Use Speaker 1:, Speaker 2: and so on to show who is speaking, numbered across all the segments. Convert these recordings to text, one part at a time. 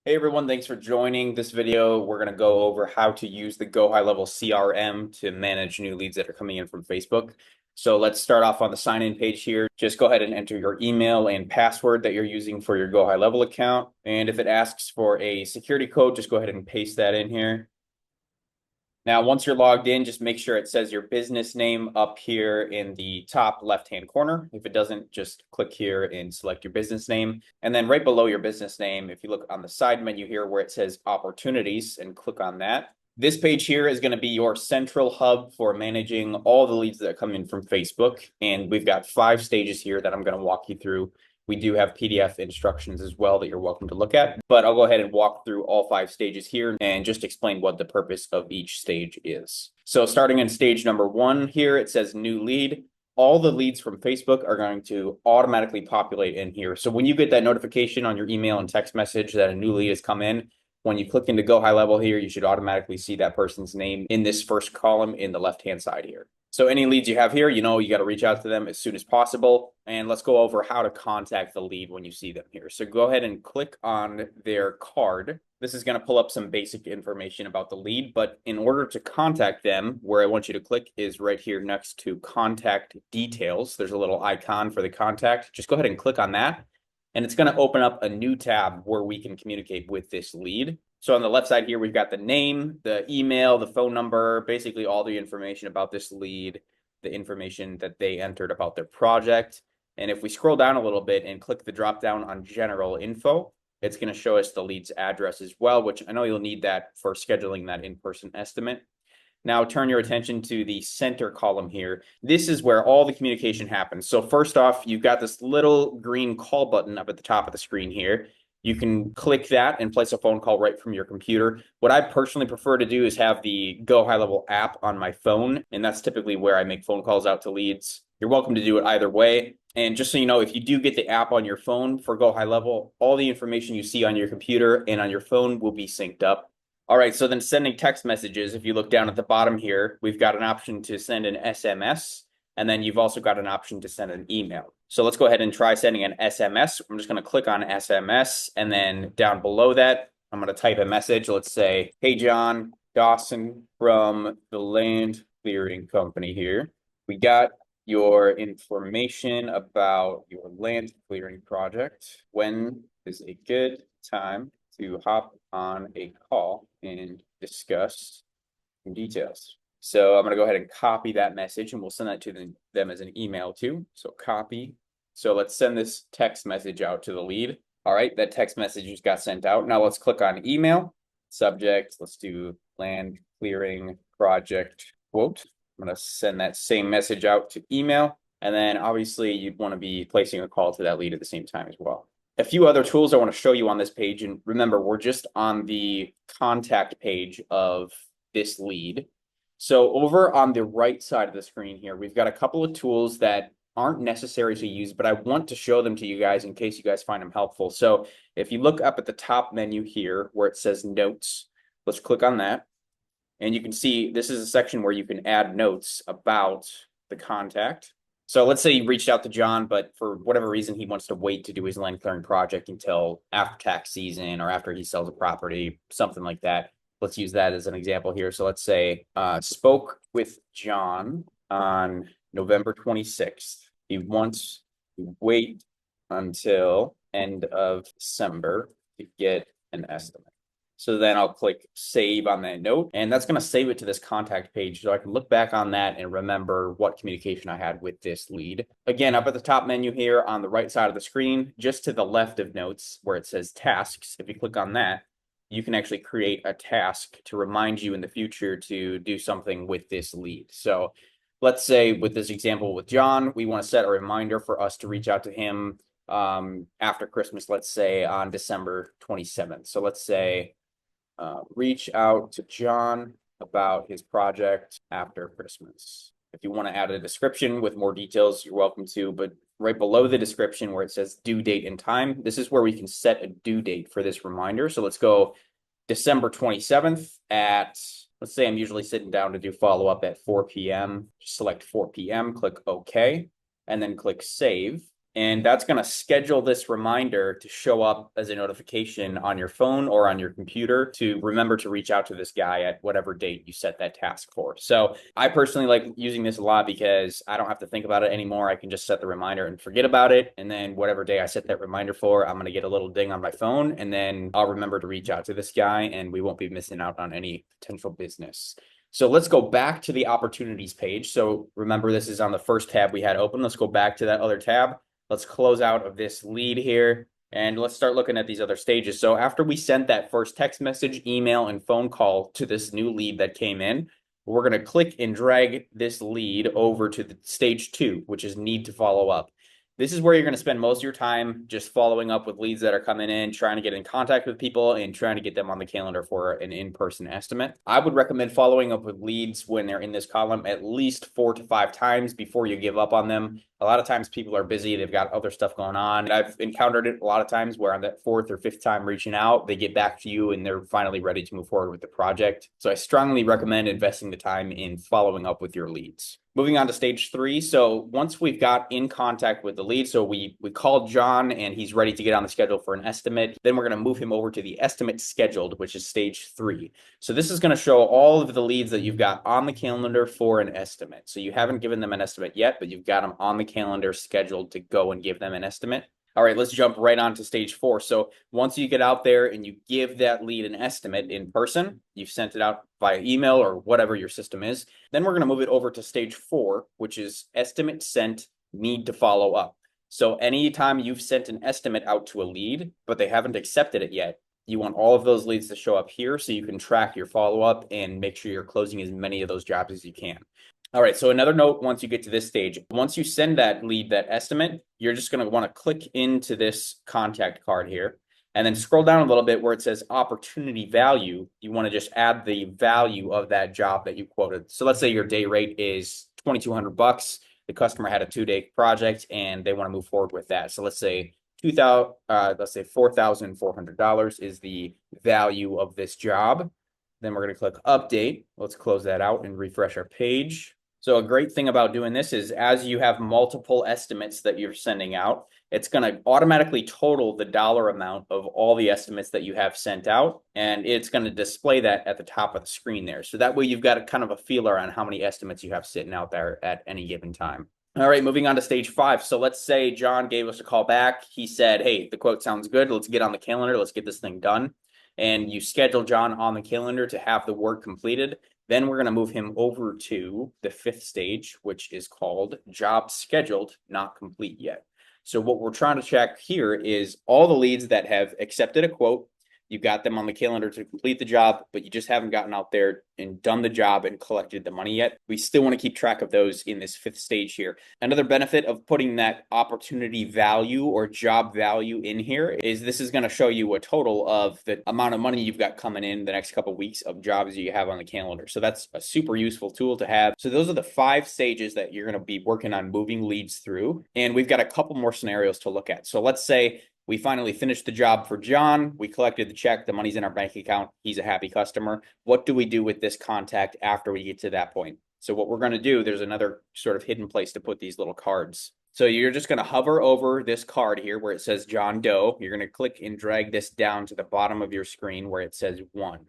Speaker 1: Hey everyone, thanks for joining this video. We're going to go over how to use the GoHighLevel CRM to manage new leads that are coming in from Facebook. So let's start off on the sign-in page here. Just go ahead and enter your email and password that you're using for your GoHighLevel account. And if it asks for a security code, just go ahead and paste that in here. Now, once you're logged in, just make sure it says your business name up here in the top left-hand corner. If it doesn't, just click here and select your business name. And then right below your business name, if you look on the side menu here where it says opportunities and click on that, this page here is going to be your central hub for managing all the leads that come in from Facebook. And we've got 5 stages here that I'm going to walk you through. We do have PDF instructions as well that you're welcome to look at, but I'll go ahead and walk through all 5 stages here and just explain what the purpose of each stage is. So starting in stage number 1 here, it says new lead. All the leads from Facebook are going to automatically populate in here. So when you get that notification on your email and text message that a new lead has come in, when you click into GoHighLevel here, you should automatically see that person's name in this first column in the left-hand side here. So any leads you have here, you got to reach out to them as soon as possible. And let's go over how to contact the lead when you see them here. So go ahead and click on their card. This is going to pull up some basic information about the lead, but in order to contact them, where I want you to click is right here next to contact details. There's a little icon for the contact. Just go ahead and click on that. And it's going to open up a new tab where we can communicate with this lead. So on the left side here, we've got the name, the email, the phone number, basically all the information about this lead, the information that they entered about their project. And if we scroll down a little bit and click the drop down on general info, it's going to show us the lead's address as well, which I know you'll need that for scheduling that in-person estimate. Now turn your attention to the center column here. This is where all the communication happens. So first off, you've got this little green call button up at the top of the screen here. You can click that and place a phone call right from your computer. What I personally prefer to do is have the GoHighLevel app on my phone, and that's typically where I make phone calls out to leads. You're welcome to do it either way. And just so you know, if you do get the app on your phone for GoHighLevel, all the information you see on your computer and on your phone will be synced up. All right, so then sending text messages, if you look down at the bottom here, we've got an option to send an SMS, and then you've also got an option to send an email. So let's go ahead and try sending an SMS. I'm just going to click on SMS, and then down below that, I'm going to type a message. Let's say, hey, John, Dawson from the Land Clearing Company here. We got your information about your land clearing project. When is a good time to hop on a call and discuss some details? So I'm going to go ahead and copy that message, and we'll send that to them as an email too. So copy. So let's send this text message out to the lead. All right, that text message just got sent out. Now let's click on email. Subject, let's do land clearing project quote. I'm going to send that same message out to email. And then obviously you'd want to be placing a call to that lead at the same time as well. A few other tools I want to show you on this page. And remember, we're just on the contact page of this lead. So over on the right side of the screen here, we've got a couple of tools that aren't necessary to use, but I want to show them to you guys in case you guys find them helpful. So if you look up at the top menu here where it says notes, let's click on that. And you can see this is a section where you can add notes about the contact. So let's say you reached out to John, but for whatever reason, he wants to wait to do his land clearing project until after tax season or after he sells a property, something like that. Let's use that as an example here. So let's say spoke with John on November 26th. He wants to wait until end of December to get an estimate. So then I'll click save on that note, and that's going to save it to this contact page so I can look back on that and remember what communication I had with this lead. Again, up at the top menu here on the right side of the screen, just to the left of notes where it says tasks, if you click on that, you can actually create a task to remind you in the future to do something with this lead. So let's say with this example with John, we want to set a reminder for us to reach out to him after Christmas, let's say on December 27th. So let's say reach out to John about his project after Christmas. If you want to add a description with more details, you're welcome to, but right below the description where it says due date and time, this is where we can set a due date for this reminder. So let's go December 27th at, let's say I'm usually sitting down to do follow-up at 4 p.m. Just select 4 p.m., click OK, and then click save. And that's going to schedule this reminder to show up as a notification on your phone or on your computer to remember to reach out to this guy at whatever date you set that task for. So I personally like using this a lot because I don't have to think about it anymore. I can just set the reminder and forget about it. And then whatever day I set that reminder for, I'm going to get a little ding on my phone, and then I'll remember to reach out to this guy, and we won't be missing out on any potential business. So let's go back to the opportunities page. So remember, this is on the first tab we had open. Let's go back to that other tab. Let's close out of this lead here, and let's start looking at these other stages. So after we sent that first text message, email, and phone call to this new lead that came in, we're going to click and drag this lead over to the stage 2, which is need to follow up. This is where you're going to spend most of your time just following up with leads that are coming in, trying to get in contact with people and trying to get them on the calendar for an in-person estimate. I would recommend following up with leads when they're in this column at least 4 to 5 times before you give up on them. A lot of times people are busy, they've got other stuff going on. I've encountered it a lot of times where on that 4th or 5th time reaching out, they get back to you and they're finally ready to move forward with the project. So I strongly recommend investing the time in following up with your leads. Moving on to stage 3. So once we've got in contact with the lead, so we called John and he's ready to get on the schedule for an estimate, then we're going to move him over to the estimate scheduled, which is stage 3. So this is going to show all of the leads that you've got on the calendar for an estimate. So you haven't given them an estimate yet, but you've got them on the calendar scheduled to go and give them an estimate. All right, let's jump right on to stage 4. So once you get out there and you give that lead an estimate in person, you've sent it out via email or whatever your system is, then we're going to move it over to stage 4, which is estimate sent, need to follow up. So anytime you've sent an estimate out to a lead, but they haven't accepted it yet, you want all of those leads to show up here so you can track your follow-up and make sure you're closing as many of those jobs as you can. All right, so another note once you get to this stage, once you send that lead that estimate, you're just going to want to click into this contact card here and then scroll down a little bit where it says opportunity value. You want to just add the value of that job that you quoted. So let's say your day rate is $2,200. The customer had a 2-day project and they want to move forward with that. So let's say $4,400 is the value of this job. Then we're going to click update. Let's close that out and refresh our page. So a great thing about doing this is as you have multiple estimates that you're sending out, it's going to automatically total the dollar amount of all the estimates that you have sent out, and it's going to display that at the top of the screen there. So that way you've got a kind of a feeler on how many estimates you have sitting out there at any given time. All right, moving on to stage 5. So let's say John gave us a call back. He said, hey, the quote sounds good. Let's get on the calendar. Let's get this thing done. And you schedule John on the calendar to have the work completed. Then we're going to move him over to the 5th stage, which is called job scheduled, not complete yet. So what we're trying to check here is all the leads that have accepted a quote. You got them on the calendar to complete the job, but you just haven't gotten out there and done the job and collected the money yet. We still want to keep track of those in this 5th stage here. Another benefit of putting that opportunity value or job value in here is this is going to show you a total of the amount of money you've got coming in the next couple of weeks of jobs you have on the calendar. So that's a super useful tool to have. So those are the 5 stages that you're going to be working on moving leads through. And we've got a couple more scenarios to look at. So let's say we finally finished the job for John. We collected the check. The money's in our bank account. He's a happy customer. What do we do with this contact after we get to that point? So what we're going to do, there's another sort of hidden place to put these little cards. So you're just going to hover over this card here where it says John Doe. You're going to click and drag this down to the bottom of your screen where it says 1.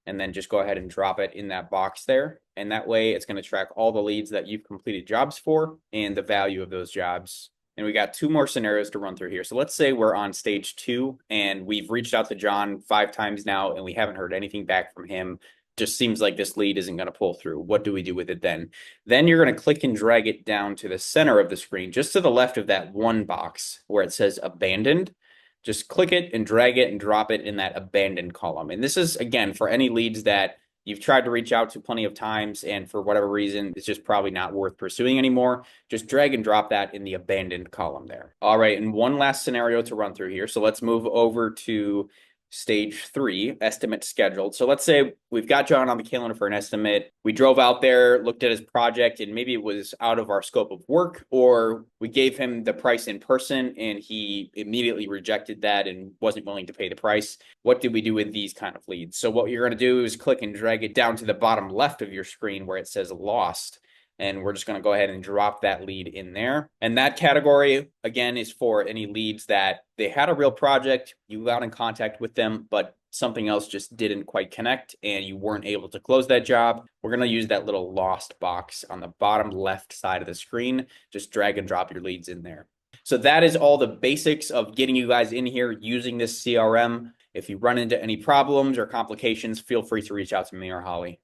Speaker 1: And then just go ahead and drop it in that box there. And that way it's going to track all the leads that you've completed jobs for and the value of those jobs. And we got 2 more scenarios to run through here. So let's say we're on stage 2 and we've reached out to John 5 times now and we haven't heard anything back from him. Just seems like this lead isn't going to pull through. What do we do with it then? Then you're going to click and drag it down to the center of the screen, just to the left of that 1 box where it says abandoned. Just click it and drag it and drop it in that abandoned column. And this is, again, for any leads that you've tried to reach out to plenty of times and for whatever reason, it's just probably not worth pursuing anymore. Just drag and drop that in the abandoned column there. All right, and one last scenario to run through here. So let's move over to stage 3, estimate scheduled. So let's say we've got John on the calendar for an estimate. We drove out there, looked at his project, and maybe it was out of our scope of work, or we gave him the price in person and he immediately rejected that and wasn't willing to pay the price. What do we do with these kind of leads? So what you're going to do is click and drag it down to the bottom left of your screen where it says lost. And we're just going to go ahead and drop that lead in there. And that category, again, is for any leads that they had a real project, you got in contact with them, but something else just didn't quite connect and you weren't able to close that job. We're going to use that little lost box on the bottom left side of the screen. Just drag and drop your leads in there. So that is all the basics of getting you guys in here using this CRM. If you run into any problems or complications, feel free to reach out to me or Holly.